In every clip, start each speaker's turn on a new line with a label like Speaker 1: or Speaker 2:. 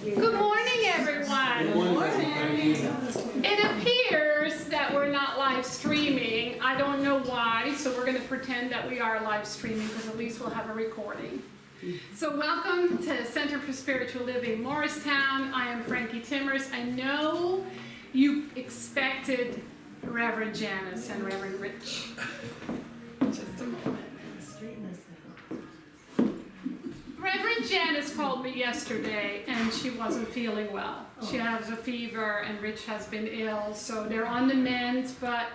Speaker 1: Good morning, everyone. Good morning. It appears that we're not live streaming. I don't know why, so we're going to pretend that we are live streaming because at least we'll have a recording. So welcome to Center for Spiritual Living Morristown. I am Frankie Timmers. I know you expected Reverend Janice and Reverend Rich. Just a moment. Reverend Janice called me yesterday and she wasn't feeling well. She has a fever and Rich has been ill, so they're on the mend, but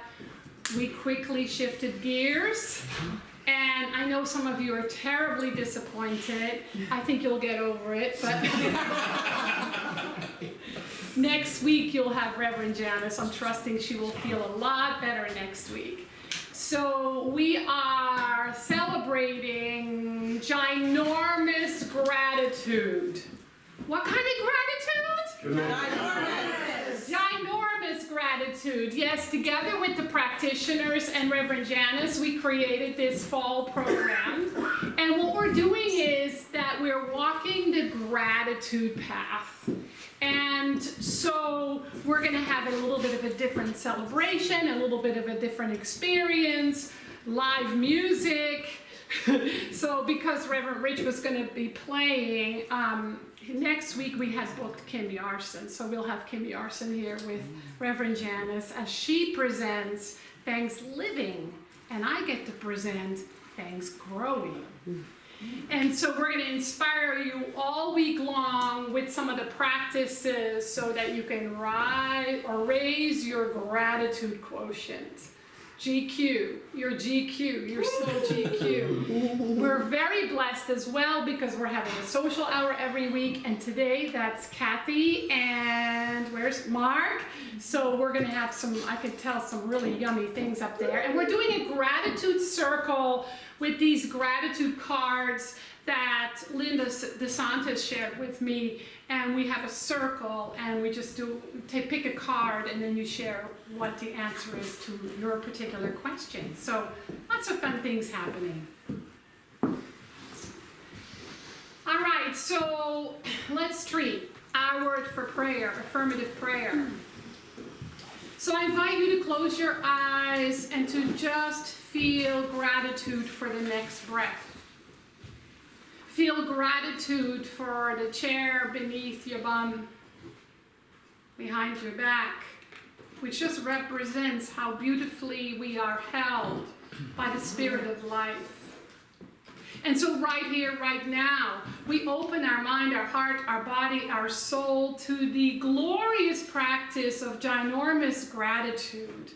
Speaker 1: we quickly shifted gears. And I know some of you are terribly disappointed. I think you'll get over it, but next week you'll have Reverend Janice. I'm trusting she will feel a lot better next week. So we are celebrating ginormous gratitude. What kind of gratitude? Ginormous. Ginormous gratitude. Yes, together with the practitioners and Reverend Janice, we created this fall program. And what we're doing is that we're walking the gratitude path. And so we're going to have a little bit of a different celebration, a little bit of a different experience, live music. So because Reverend Rich was going to be playing, next week we had booked Kim Yarson. So we'll have Kim Yarson here with Reverend Janice as she presents Thanks Living, and I get to present Thanks Growing. And so we're going to inspire you all week long with some of the practices so that you can rise or raise your gratitude quotient. GQ, you're GQ, you're so GQ. We're very blessed as well because we're having a social hour every week, and today that's Kathy and where's Mark? So we're going to have some, I can tell, some really yummy things up there. And we're doing a gratitude circle with these gratitude cards that Linda DeSantis shared with me, and we have a circle and we just pick a card and then you share what the answer is to your particular question. So lots of fun things happening. All right, so let's treat our word for prayer, affirmative prayer. So I invite you to close your eyes and to just feel gratitude for the next breath. Feel gratitude for the chair beneath your bum, behind your back, which just represents how beautifully we are held by the spirit of life. And so right here, right now, we open our mind, our heart, our body, our soul to the glorious practice of ginormous gratitude,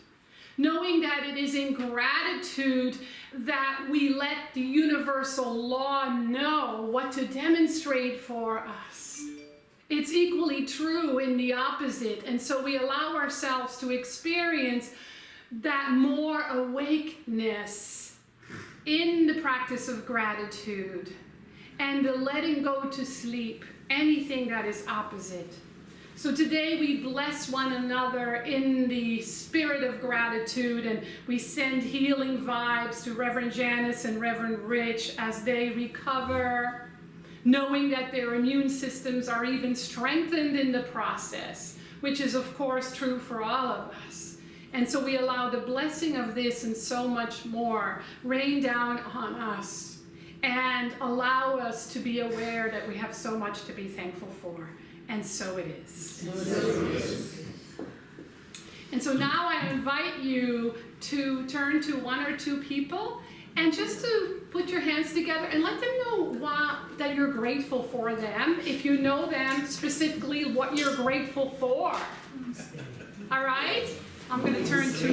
Speaker 1: knowing that it is in gratitude that we let the universal law know what to demonstrate for us. It's equally true in the opposite, and so we allow ourselves to experience that more awakeness in the practice of gratitude and the letting go to sleep anything that is opposite. So today we bless one another in the spirit of gratitude, and we send healing vibes to Reverend Janice and Reverend Rich as they recover, knowing that their immune systems are even strengthened in the process, which is of course true for all of us. And so we allow the blessing of this and so much more rain down on us and allow us to be aware that we have so much to be thankful for. And so it is. And so now I invite you to turn to one or two people and just to put your hands together and let them know that you're grateful for them. If you know them specifically, what you're grateful for. All right? I'm going to turn to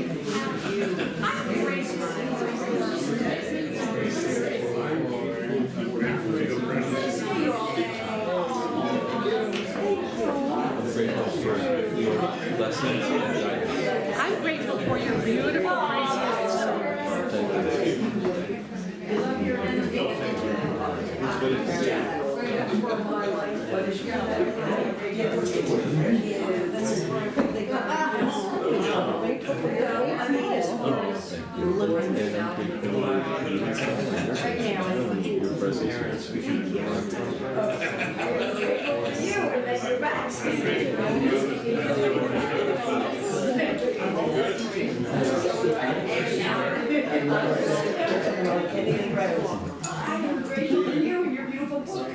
Speaker 1: I'm grateful. I'm grateful for your beautiful gracefulness.
Speaker 2: I'm grateful for you and your beautiful book.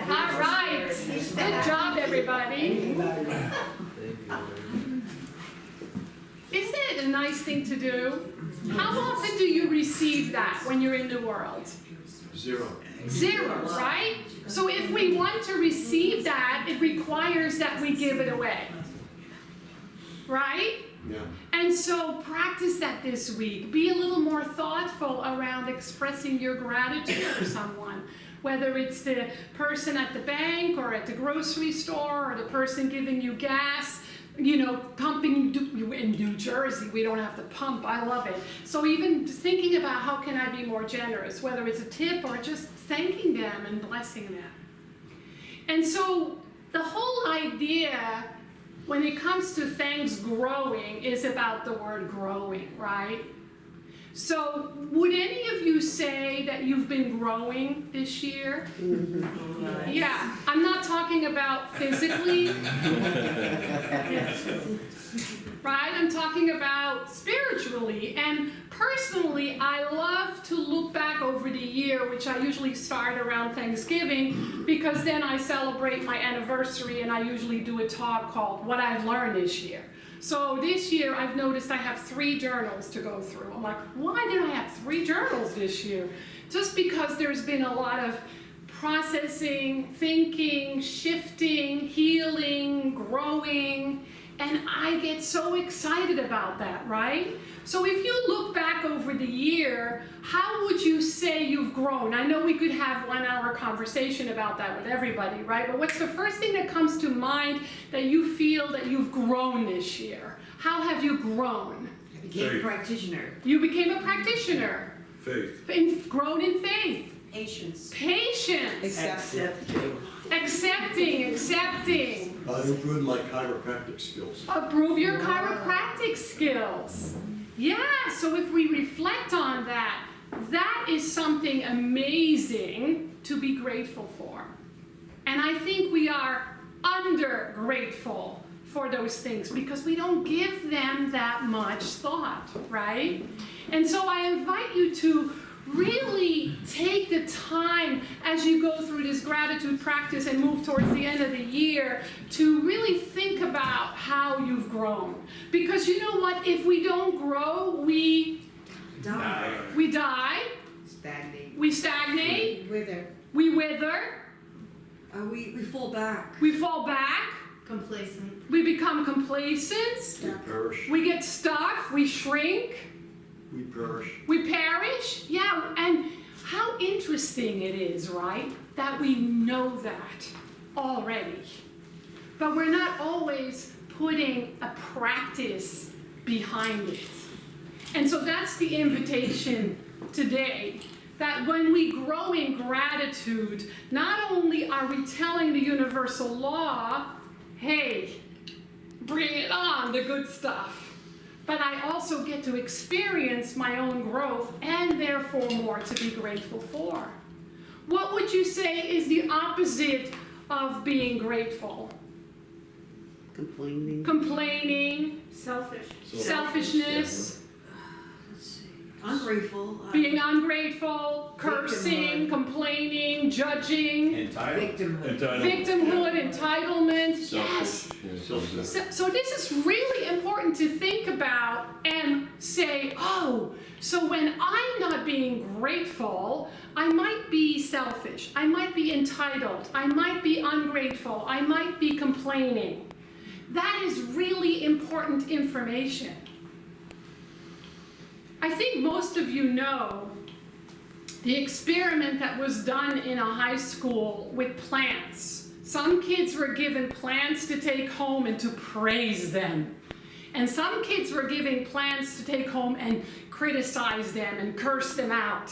Speaker 1: All right. Good job, everybody. Isn't it a nice thing to do? How often do you receive that when you're in the world?
Speaker 3: Zero.
Speaker 1: Zero, right? So if we want to receive that, it requires that we give it away. Right?
Speaker 3: Yeah.
Speaker 1: And so practice that this week. Be a little more thoughtful around expressing your gratitude for someone. Whether it's the person at the bank or at the grocery store or the person giving you gas, pumping you in New Jersey. We don't have to pump. I love it. So even thinking about how can I be more generous, whether it's a tip or just thanking them and blessing them. And so the whole idea when it comes to things growing is about the word growing, right? So would any of you say that you've been growing this year? Mm-hmm. Yeah, I'm not talking about physically, right? I'm talking about spiritually. And personally, I love to look back over the year, which I usually start around Thanksgiving, because then I celebrate my anniversary and I usually do a talk called What I've Learned This Year. So this year, I've noticed I have 3 journals to go through. I'm like, why did I have 3 journals this year? Just because there's been a lot of processing, thinking, shifting, healing, growing, and I get so excited about that, right? So if you look back over the year, how would you say you've grown? I know we could have 1-hour conversation about that with everybody, right? But what's the first thing that comes to mind that you feel that you've grown this year? How have you grown?
Speaker 2: I became a practitioner.
Speaker 1: You became a practitioner.
Speaker 3: Faith.
Speaker 1: Grown in faith.
Speaker 2: Patience.
Speaker 1: Patience. Accepting.
Speaker 3: I improved my chiropractic skills.
Speaker 1: Improve your chiropractic skills. Yeah, so if we reflect on that, that is something amazing to be grateful for. And I think we are under grateful for those things because we don't give them that much thought, right? And so I invite you to really take the time as you go through this gratitude practice and move towards the end of the year to really think about how you've grown. Because you know what? If we don't grow, we
Speaker 2: Die.
Speaker 1: We die.
Speaker 2: Stagnate.
Speaker 1: We stagnate.
Speaker 2: Wither.
Speaker 1: We wither.
Speaker 2: We fall back.
Speaker 1: We fall back.
Speaker 2: Complacent.
Speaker 1: We become complacent.
Speaker 3: We perish.
Speaker 1: We get stuck. We shrink.
Speaker 3: We perish.
Speaker 1: We perish. Yeah, and how interesting it is, right? That we know that already. But we're not always putting a practice behind it. And so that's the invitation today, that when we grow in gratitude, not only are we telling the universal law, hey, bring it on, the good stuff, but I also get to experience my own growth and therefore more to be grateful for. What would you say is the opposite of being grateful? Complaining, selfishness,
Speaker 2: Let's see. Ungrateful.
Speaker 1: being ungrateful, cursing, complaining, judging,
Speaker 2: Victimhood.
Speaker 1: victimhood, entitlement. Yes.
Speaker 3: Selfishness.
Speaker 1: So this is really important to think about and say, oh, so when I'm not being grateful, I might be selfish, I might be entitled, I might be ungrateful, I might be complaining. That is really important information. I think most of you know the experiment that was done in a high school with plants. Some kids were given plants to take home and to praise them. And some kids were given plants to take home and criticize them and curse them out.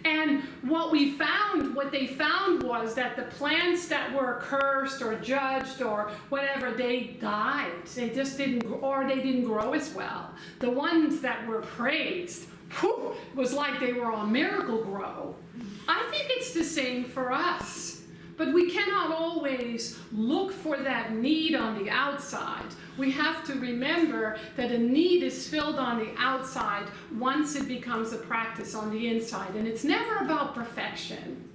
Speaker 1: And what they found was that the plants that were cursed or judged or whatever, they died. They just didn't, or they didn't grow as well. The ones that were praised, whew, was like they were on miracle grow. I think it's the same for us. But we cannot always look for that need on the outside. We have to remember that a need is filled on the outside once it becomes a practice on the inside. And it's never about perfection.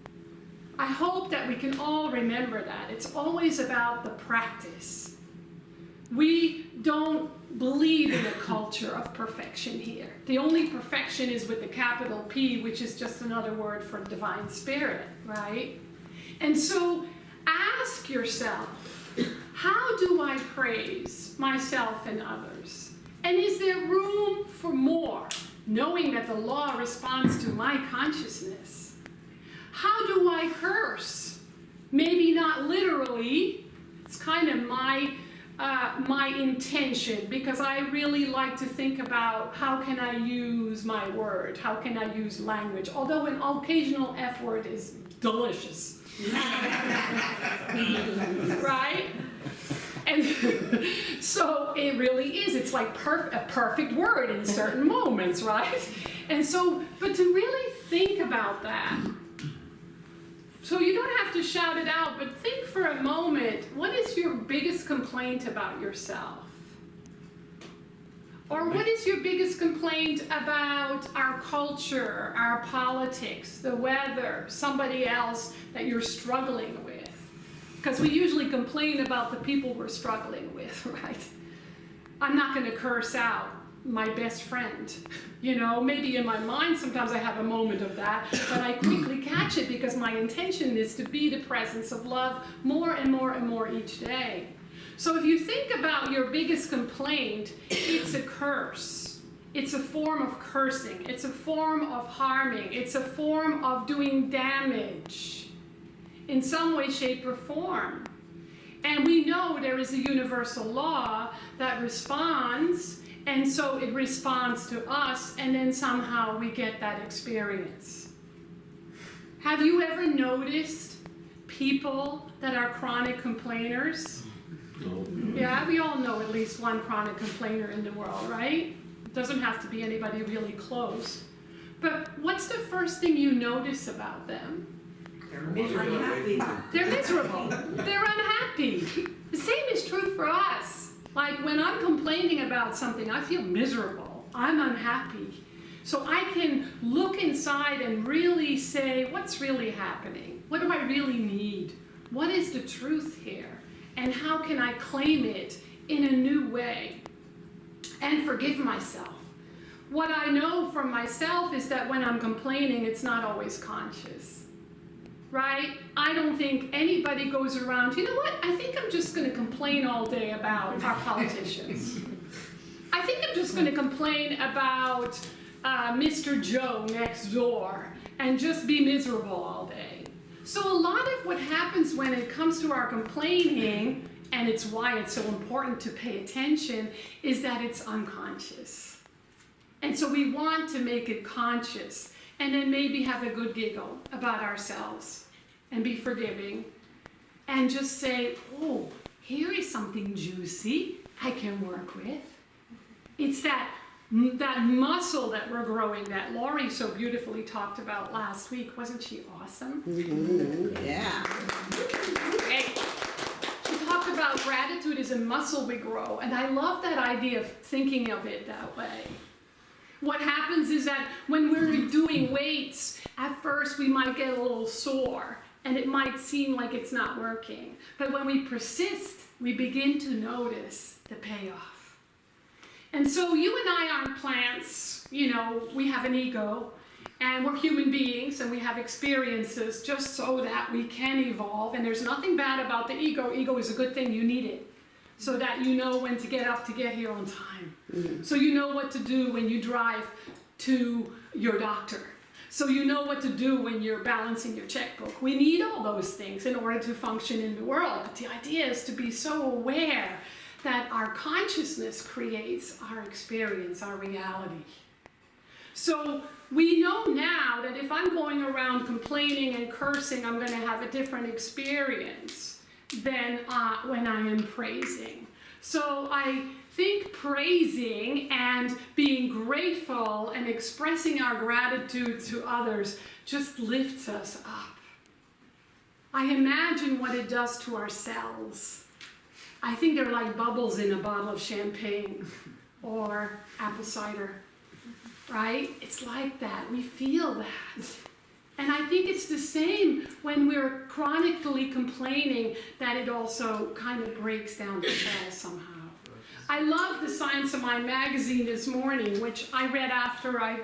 Speaker 1: I hope that we can all remember that. It's always about the practice. We don't believe in a culture of perfection here. The only perfection is with the capital P, which is just another word for divine spirit, right? And so ask yourself, how do I praise myself and others? And is there room for more, knowing that the law responds to my consciousness? How do I curse? Maybe not literally. It's kind of my intention, because I really like to think about how can I use my word? How can I use language? Although an occasional F word is delicious. Right? And so it really is. It's like a perfect word in certain moments, right? And so, but to really think about that. So you don't have to shout it out, but think for a moment, what is your biggest complaint about yourself? Or what is your biggest complaint about our culture, our politics, the weather, somebody else that you're struggling with? Because we usually complain about the people we're struggling with, right? I'm not going to curse out my best friend. You know, maybe in my mind sometimes I have a moment of that, but I quickly catch it because my intention is to be the presence of love more and more and more each day. So if you think about your biggest complaint, it's a curse. It's a form of cursing. It's a form of harming. It's a form of doing damage in some way, shape, or form. And we know there is a universal law that responds, and so it responds to us, and then somehow we get that experience. Have you ever noticed people that are chronic complainers?
Speaker 3: No.
Speaker 1: Yeah, we all know at least one chronic complainer in the world, right? It doesn't have to be anybody really close. But what's the first thing you notice about them?
Speaker 2: They're unhappy.
Speaker 1: They're miserable. They're unhappy. The same is true for us. Like when I'm complaining about something, I feel miserable. I'm unhappy. So I can look inside and really say, what's really happening? What do I really need? What is the truth here? And how can I claim it in a new way and forgive myself? What I know from myself is that when I'm complaining, it's not always conscious, right? I don't think anybody goes around, you know what, I think I'm just going to complain all day about our politicians. I think I'm just going to complain about Mr. Joe next door and just be miserable all day. So a lot of what happens when it comes to our complaining, and it's why it's so important to pay attention, is that it's unconscious. And so we want to make it conscious, and then maybe have a good giggle about ourselves, and be forgiving, and just say, oh, here is something juicy I can work with. It's that that muscle that we're growing that Laurie so beautifully talked about last week. Wasn't she awesome?
Speaker 4: Yeah.
Speaker 1: Hey. She talked about gratitude is a muscle we grow, and I love that idea of thinking of it that way. What happens is that when we're doing weights, at first we might get a little sore, and it might seem like it's not working. But when we persist, we begin to notice the payoff. And so you and I aren't plants, we have an ego, and we're human beings, and we have experiences just so that we can evolve. And there's nothing bad about the ego. Ego is a good thing, you need it, so that you know when to get up to get here on time. So you know what to do when you drive to your doctor. So you know what to do when you're balancing your checkbook. We need all those things in order to function in the world. But the idea is to be so aware that our consciousness creates our experience, our reality. So we know now that if I'm going around complaining and cursing, I'm going to have a different experience than when I am praising. So I think praising and being grateful and expressing our gratitude to others just lifts us up. I imagine what it does to our cells. I think they're like bubbles in a bottle of champagne or apple cider, right? It's like that. We feel that. And I think it's the same when we're chronically complaining, that it also kind of breaks down the cells somehow. I love the Science of Mind magazine this morning, which I read after I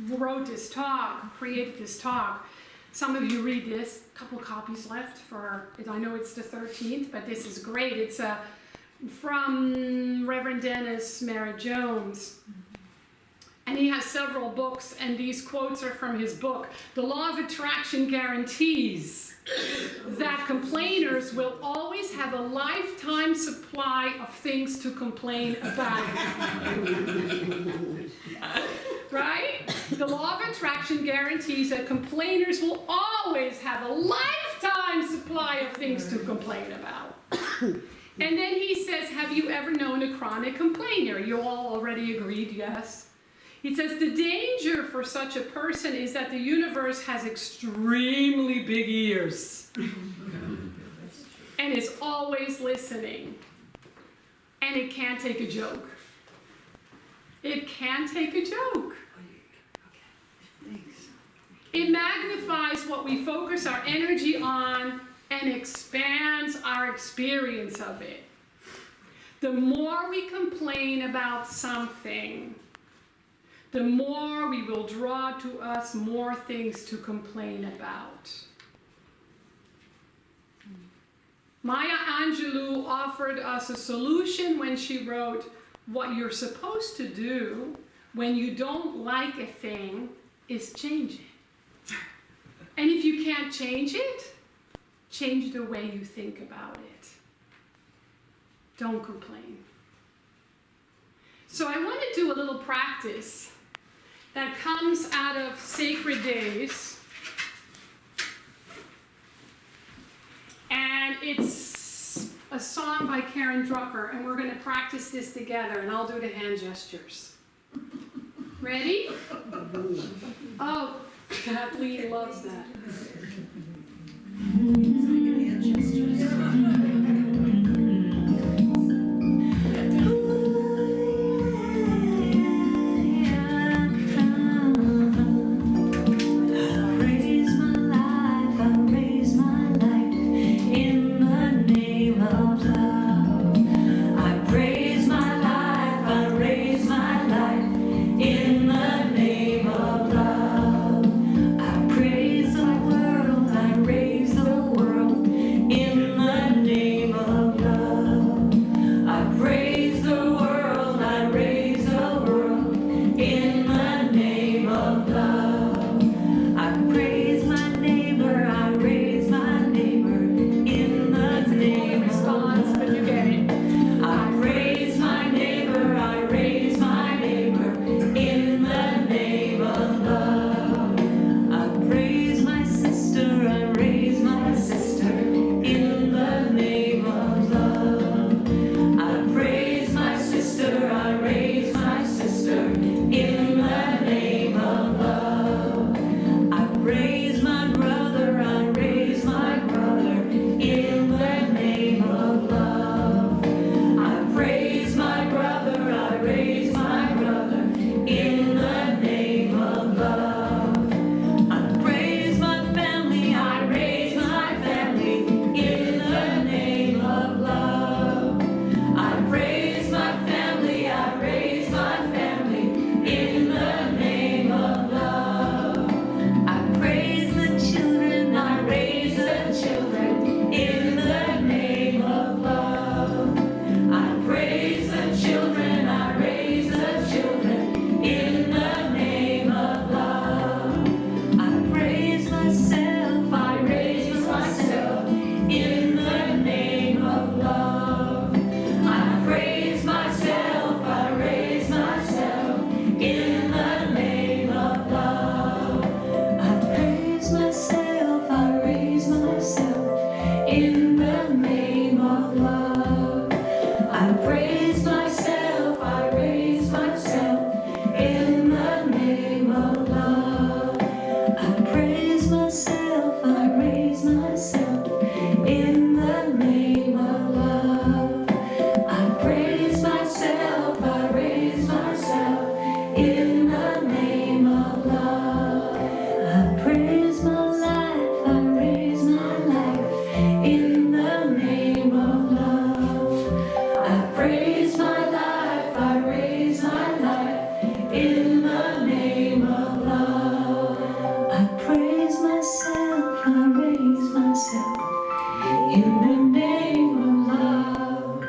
Speaker 1: wrote this talk, created this talk. Some of you read this, a couple copies left for, I know it's the 13th, but this is great. It's from Reverend Dennis Merritt Jones. And he has several books, and these quotes are from his book. The law of attraction guarantees that complainers will always have a lifetime supply of things to complain about. Right? The law of attraction guarantees that complainers will always have a lifetime supply of things to complain about. And then he says, have you ever known a chronic complainer? You all already agreed, yes. He says, the danger for such a person is that the universe has extremely big ears and is always listening. And it can't take a joke. It can't take a joke. It magnifies what we focus our energy on and expands our experience of it. The more we complain about something, the more we will draw to us more things to complain about. Maya Angelou offered us a solution when she wrote, what you're supposed to do when you don't like a thing is change it. And if you can't change it, change the way you think about it. Don't complain. So I want to do a little practice that comes out of Sacred Days. And it's a song by Karen Drucker, and we're going to practice this together, and I'll do the hand gestures. Ready? Oh, Kathleen loves that.
Speaker 5: Praise the world, I raise the world in the name
Speaker 2: in the name of love. I praise myself, I raise myself in the name of love.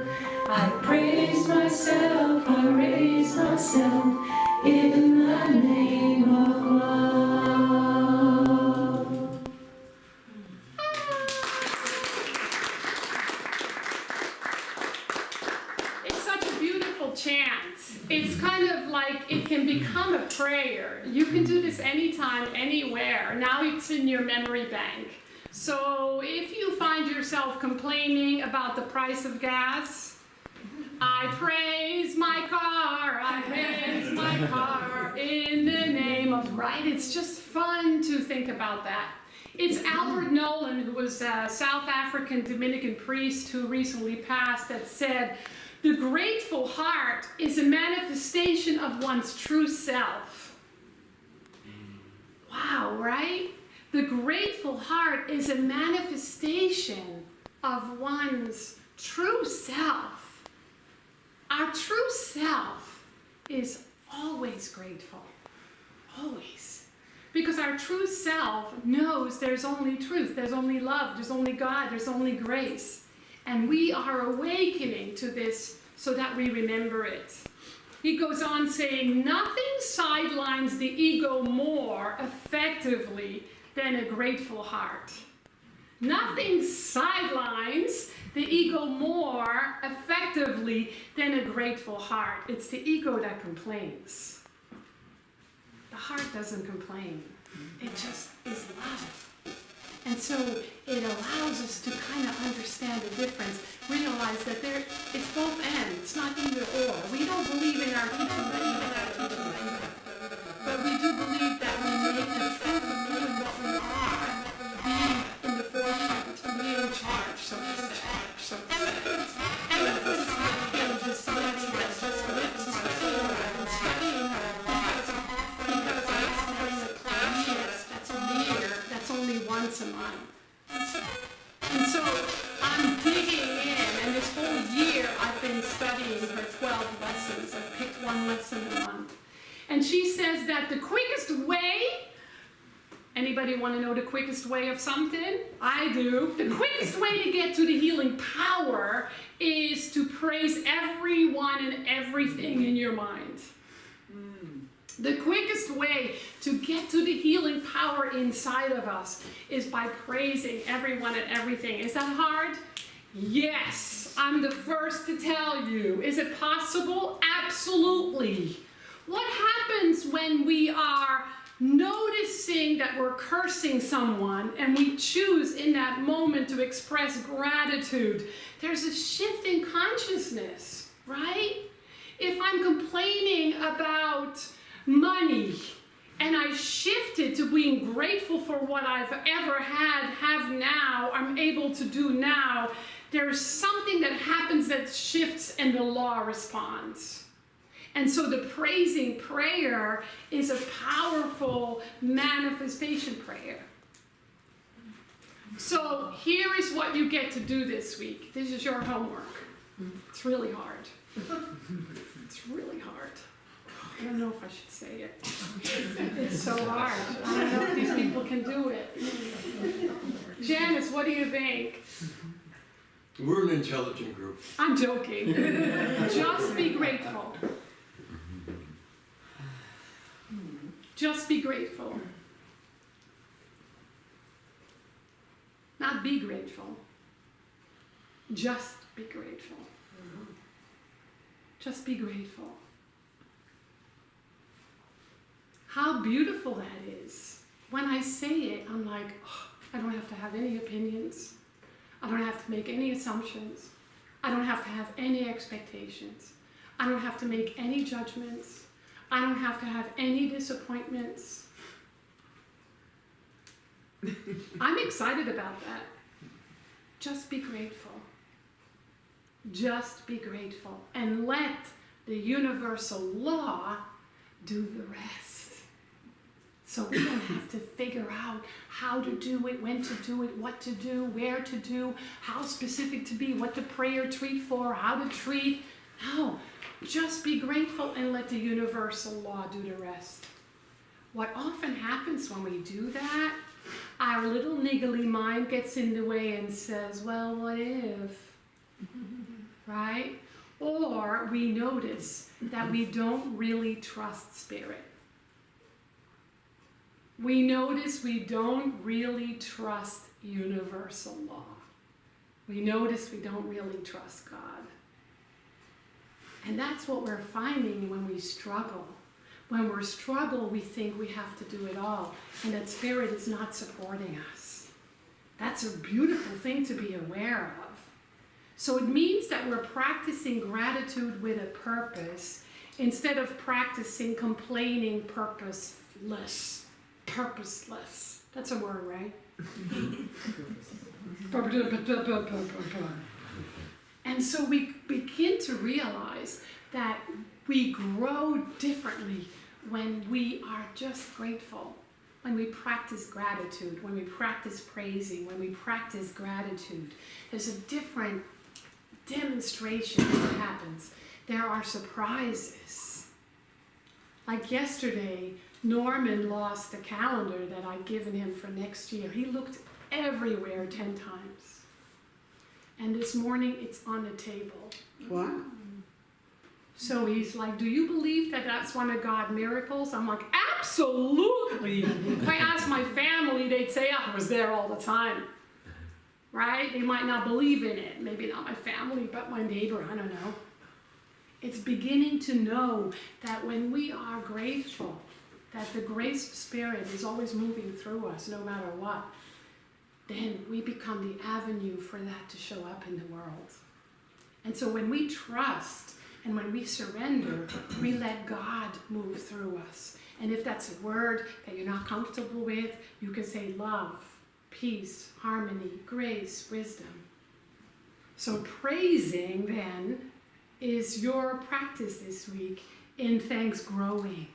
Speaker 2: I praise myself, I raise myself in the name of love.
Speaker 1: It's such a beautiful chant. It's kind of like it can become a prayer. You can do this anytime, anywhere. Now it's in your memory bank. So if you find yourself complaining about the price of gas, I praise my car, I praise my car in the name of, right? It's just fun to think about that. It's Albert Nolan, who was a South African Dominican priest who recently passed, that said, "The grateful heart is a manifestation of one's true self." Wow, right? The grateful heart is a manifestation of one's true self. Our true self is always grateful, always. Because our true self knows there's only truth, there's only love, there's only God, there's only grace. And we are awakening to this so that we remember it. He goes on saying, nothing sidelines the ego more effectively than a grateful heart. Nothing sidelines the ego more effectively than a grateful heart. It's the ego that complains. The heart doesn't complain. It just is love. And so it allows us to kind of understand the difference, realize that it's both and, it's not either or. We don't believe in our teaching that either, but we do believe that we make the truth of knowing what we are, being in the forefront, being in charge, so to say. And of course, this study that's just lifts my soul and studying because I'm offering a class that's a year, that's only once a month. And so I'm digging in, and this whole year I've been studying her 12 lessons. I've picked one lesson a month. And she says that the quickest way, anybody want to know the quickest way of something? I do. The quickest way to get to the healing power is to praise everyone and everything in your mind. The quickest way to get to the healing power inside of us is by praising everyone and everything. Is that hard? Yes, I'm the first to tell you. Is it possible? Absolutely. What happens when we are noticing that we're cursing someone and we choose in that moment to express gratitude? There's a shift in consciousness, right? If I'm complaining about money and I shifted to being grateful for what I've ever had, have now, I'm able to do now, there's something that happens that shifts and the law responds. And so the praising prayer is a powerful manifestation prayer. So here is what you get to do this week. This is your homework. It's really hard. It's really hard. I don't know if I should say it. It's so hard. I don't know if these people can do it. Janice, what do you think?
Speaker 3: We're an intelligent group.
Speaker 1: I'm joking. Just be grateful. Just be grateful. Not be grateful. Just be grateful. Just be grateful. How beautiful that is. When I say it, I'm like, oh, I don't have to have any opinions. I don't have to make any assumptions. I don't have to have any expectations. I don't have to make any judgments. I don't have to have any disappointments. I'm excited about that. Just be grateful. Just be grateful. And let the universal law do the rest. So we don't have to figure out how to do it, when to do it, what to do, where to do, how specific to be, what to pray or treat for, how to treat. No, just be grateful and let the universal law do the rest. What often happens when we do that, our little niggly mind gets in the way and says, well, what if? Right? Or we notice that we don't really trust spirit. We notice we don't really trust universal law. We notice we don't really trust God. And that's what we're finding when we struggle. When we struggle, we think we have to do it all, and that spirit is not supporting us. That's a beautiful thing to be aware of. So it means that we're practicing gratitude with a purpose instead of practicing complaining purposeless. Purposeless. That's a word, right? And so we begin to realize that we grow differently when we are just grateful, when we practice gratitude, when we practice praising, when we practice gratitude. There's a different demonstration of what happens. There are surprises. Like yesterday, Norman lost the calendar that I'd given him for next year. He looked everywhere 10 times. And this morning, it's on the table.
Speaker 4: Wow.
Speaker 1: So he's like, do you believe that that's one of God's miracles? I'm like, absolutely. If I asked my family, they'd say, I was there all the time. Right? They might not believe in it. Maybe not my family, but my neighbor, I don't know. It's beginning to know that when we are grateful, that the grace of Spirit is always moving through us no matter what, then we become the avenue for that to show up in the world. And so when we trust and when we surrender, we let God move through us. And if that's a word that you're not comfortable with, you can say love, peace, harmony, grace, wisdom. So praising then is your practice this week in thanks growing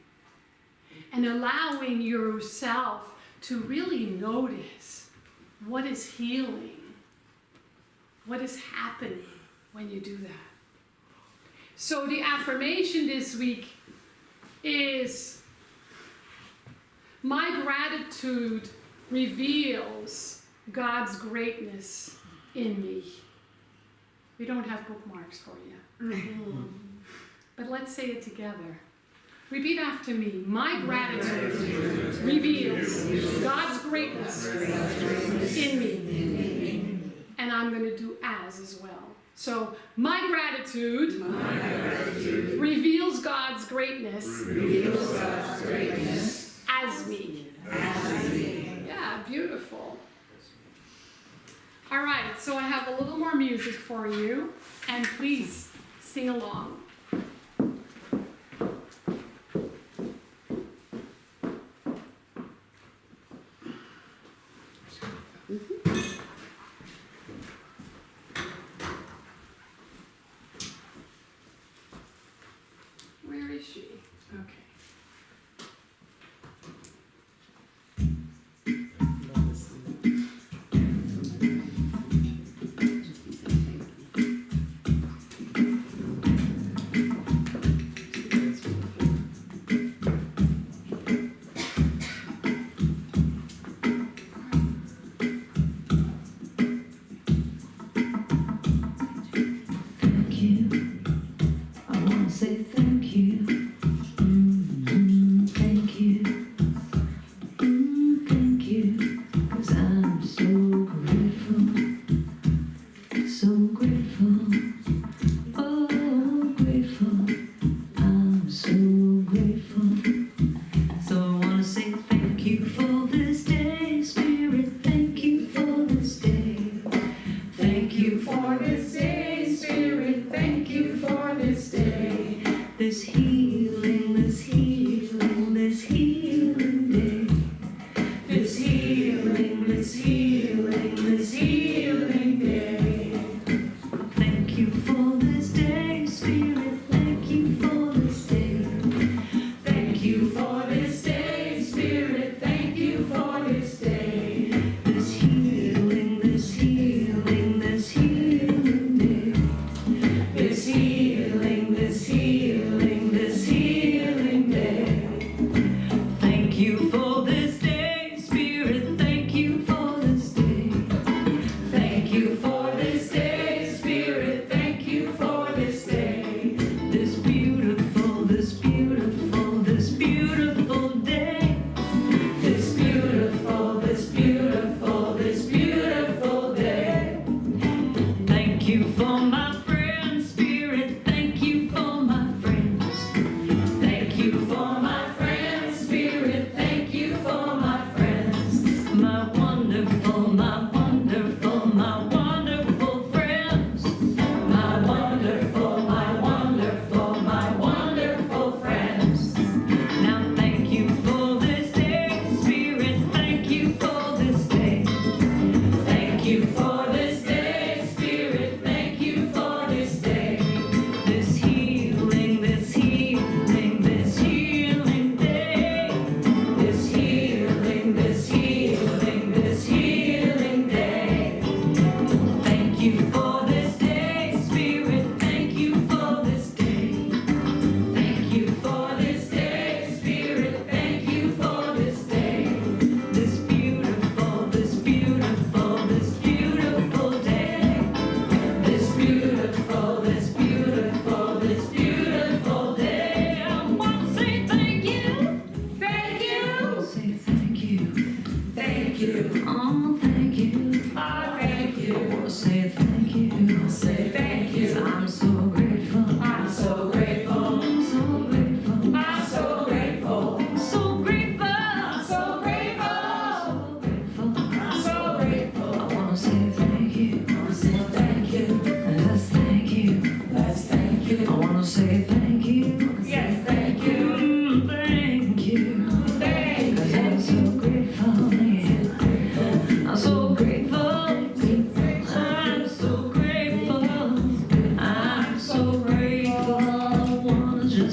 Speaker 1: and allowing yourself to really notice what is healing, what is happening when you do that. So the affirmation this week is, my gratitude reveals God's greatness in me. We don't have bookmarks for you. But let's say it together. Repeat after me. My gratitude reveals God's greatness in me. And I'm going to do as well. So, my gratitude reveals God's greatness as me. Yeah, beautiful. All right, so I have a little more music for you, and please sing along. Where is she? Okay.
Speaker 2: Thank you. I want to say thank you.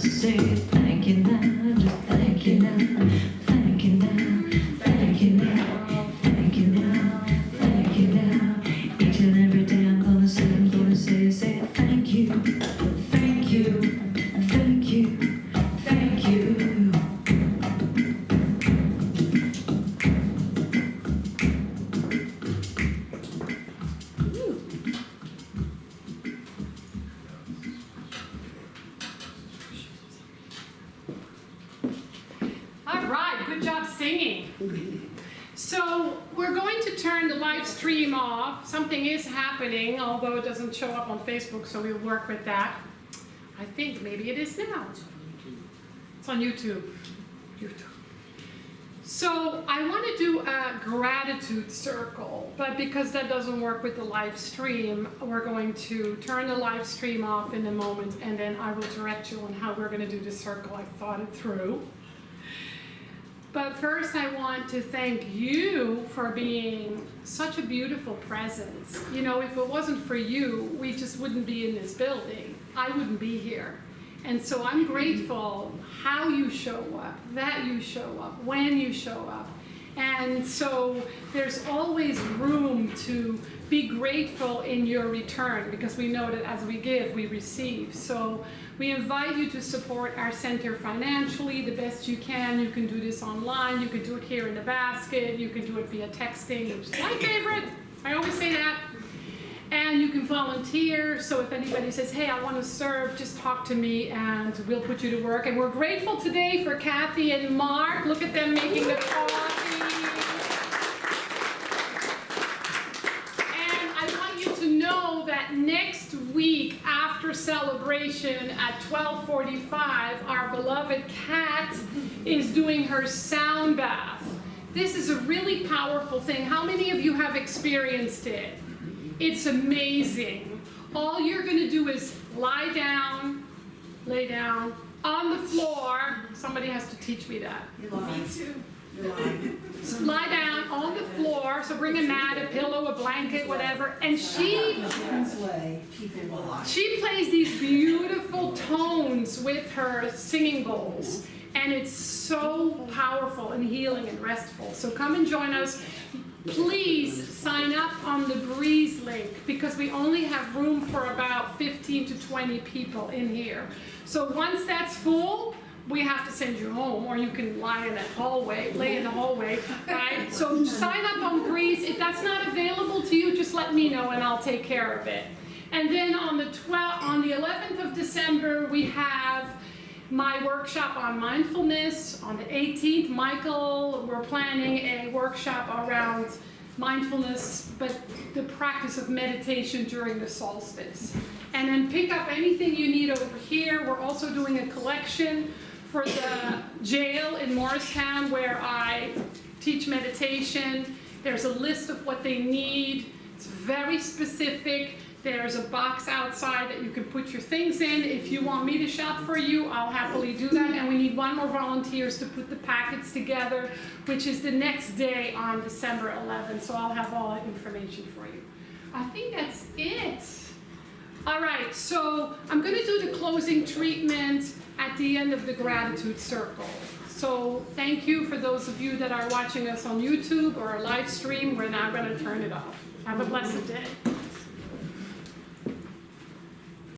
Speaker 2: just say thank you now, just thank you now, thank you now, thank you now, thank you now, thank you now. Each and every day I'm gonna say thank you, thank you, thank you, thank you.
Speaker 1: All right, good job singing. So we're going to turn the live stream off. Something is happening, although it doesn't show up on Facebook, so we'll work with that. I think maybe it is now. It's on YouTube. So I want to do a gratitude circle, but because that doesn't work with the live stream, we're going to turn the live stream off in a moment, and then I will direct you on how we're going to do the circle. I've thought it through. But first I want to thank you for being such a beautiful presence. You know, if it wasn't for you, we just wouldn't be in this building. I wouldn't be here. And so I'm grateful how you show up, that you show up, when you show up. And so there's always room to be grateful in your return, because we know that as we give, we receive. So we invite you to support our center financially the best you can. You can do this online. You can do it here in the basket. You can do it via texting, which is my favorite. I always say that. And you can volunteer. So if anybody says, hey, I want to serve, just talk to me and we'll put you to work. And we're grateful today for Kathy and Mark. Look at them making the coffee. And I want you to know that next week after celebration at 12:45, our beloved Kat is doing her sound bath. This is a really powerful thing. How many of you have experienced it? It's amazing. All you're going to do is lay down on the floor. Somebody has to teach me that.
Speaker 4: Me too.
Speaker 1: So lie down on the floor. So bring a mat, a pillow, a blanket, whatever. And she plays these beautiful tones with her singing bowls. And it's so powerful and healing and restful. So come and join us. Please sign up on the Breeze link, because we only have room for about 15 to 20 people in here. So once that's full, we have to send you home, or you can lay in the hallway, right? So sign up on Breeze. If that's not available to you, just let me know and I'll take care of it. And then on the 11th of December, we have my workshop on mindfulness. On the 18th, Michael, we're planning a workshop around mindfulness, but the practice of meditation during the solstice. And then pick up anything you need over here. We're also doing a collection for the jail in Morristown, where I teach meditation. There's a list of what they need. It's very specific. There's a box outside that you can put your things in. If you want me to shop for you, I'll happily do that. And we need one more volunteers to put the packets together, which is the next day on December 11th. So I'll have all that information for you. I think that's it. All right, so I'm going to do the closing treatment at the end of the gratitude circle. So thank you for those of you that are watching us on YouTube or a live stream. We're now going to turn it off. Have a blessed day.